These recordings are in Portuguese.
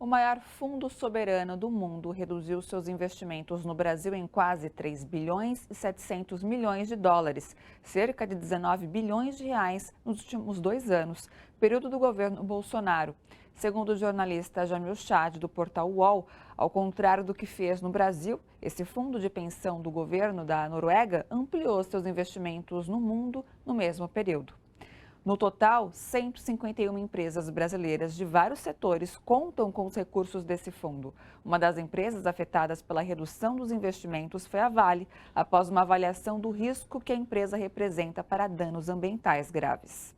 O maior fundo soberano do mundo reduziu seus investimentos no Brasil em quase 3 bilhões e 700 milhões de dólares, cerca de 19 bilhões de reais nos últimos 2 anos, período do governo Bolsonaro. Segundo o jornalista Jamil Chad, do portal UOL, ao contrário do que fez no Brasil, esse fundo de pensão do governo da Noruega ampliou seus investimentos no mundo no mesmo período. No total, 151 empresas brasileiras de vários setores contam com os recursos desse fundo. Uma das empresas afetadas pela redução dos investimentos foi a Vale, após uma avaliação do risco que a empresa representa para danos ambientais graves.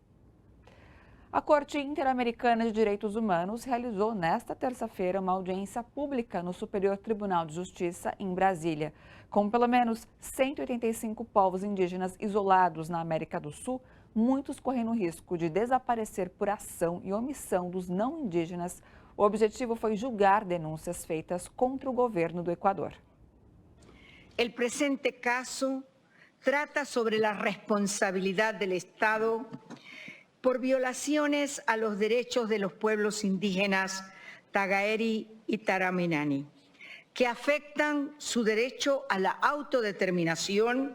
A Corte Interamericana de Direitos Humanos realizou nesta terça-feira uma audiência pública no Superior Tribunal de Justiça em Brasília. Com pelo menos 185 povos indígenas isolados na América do Sul, muitos correndo risco de desaparecer por ação e omissão dos não indígenas. O objetivo foi julgar denúncias feitas contra o governo do Equador. O presente caso trata sobre a responsabilidade do Estado por violaciones a los derechos de los pueblos indígenas Tagaeri y Taraminani, que afectan su derecho a la autodeterminación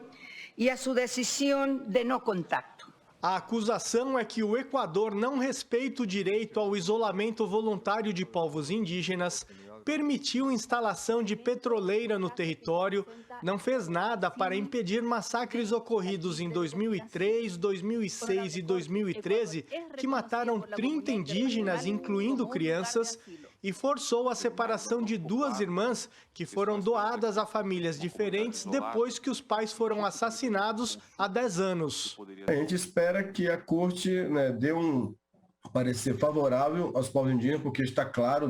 y a su decisión de no contacto. A acusação é que o Equador não respeita o direito ao isolamento voluntário de povos indígenas, permitiu instalação de petroleira no território, não fez nada para impedir massacres ocorridos em 2003, 2006 e 2013, que mataram 30 indígenas, incluindo crianças, e forçou a separação de 2 irmãs que foram doadas a famílias diferentes depois que os pais foram assassinados há 10 anos. A gente espera que a Corte dê um parecer favorável aos povos indígenas, porque está claro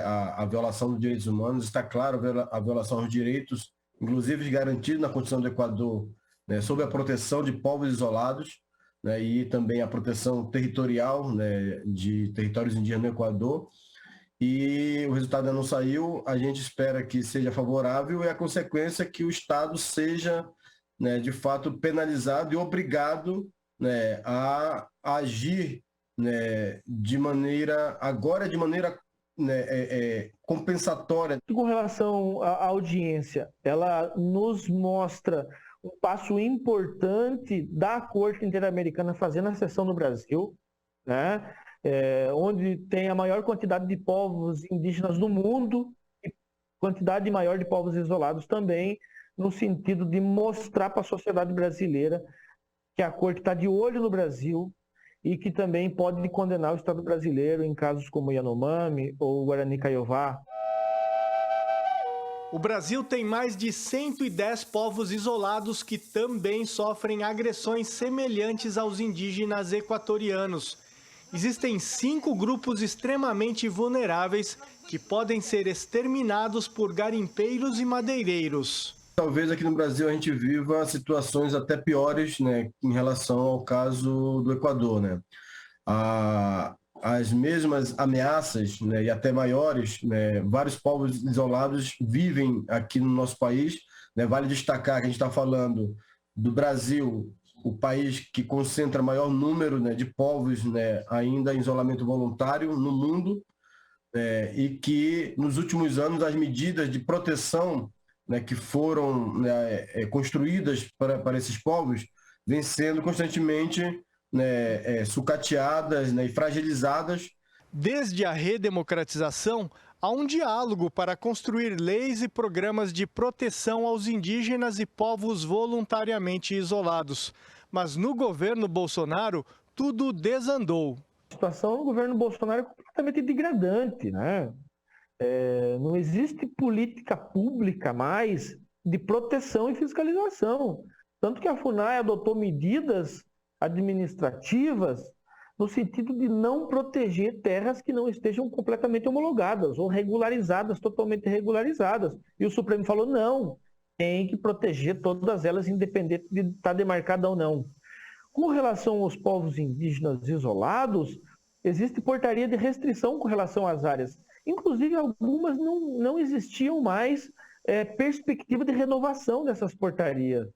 a violação dos direitos humanos, está claro a violação aos direitos, inclusive garantidos na Constituição do Equador, sob a proteção de povos isolados, e também a proteção territorial de territórios indígenas no Equador. E o resultado ainda não saiu, a gente espera que seja favorável e a consequência é que o Estado seja, de fato, penalizado e obrigado a agir de maneira compensatória. Com relação à audiência, ela nos mostra um passo importante da Corte Interamericana fazendo a sessão no Brasil, onde tem a maior quantidade de povos indígenas do mundo e quantidade maior de povos isolados também, no sentido de mostrar para a sociedade brasileira que a Corte está de olho no Brasil e que também pode condenar o Estado brasileiro em casos como Yanomami ou Guarani Kaiowá. O Brasil tem mais de 110 povos isolados que também sofrem agressões semelhantes aos indígenas equatorianos. Existem 5 grupos extremamente vulneráveis que podem ser exterminados por garimpeiros e madeireiros. Talvez aqui no Brasil a gente viva situações até piores em relação ao caso do Equador. As mesmas ameaças e até maiores, vários povos isolados vivem aqui no nosso país. Vale destacar que a gente está falando do Brasil, o país que concentra maior número de povos ainda em isolamento voluntário no mundo, e que nos últimos anos as medidas de proteção que foram construídas para esses povos vêm sendo constantemente sucateadas e fragilizadas. Desde a redemocratização, há um diálogo para construir leis e programas de proteção aos indígenas e povos voluntariamente isolados. Mas no governo Bolsonaro, tudo desandou. A situação no governo Bolsonaro é completamente degradante, não existe política pública mais de proteção e fiscalização. Tanto que a FUNAI adotou medidas administrativas no sentido de não proteger terras que não estejam completamente homologadas ou regularizadas, totalmente regularizadas. E o Supremo falou não, tem que proteger todas elas, independente de estar demarcada ou não. Com relação aos povos indígenas isolados, existe portaria de restrição com relação às áreas. Inclusive, algumas não existiam mais perspectiva de renovação dessas portarias.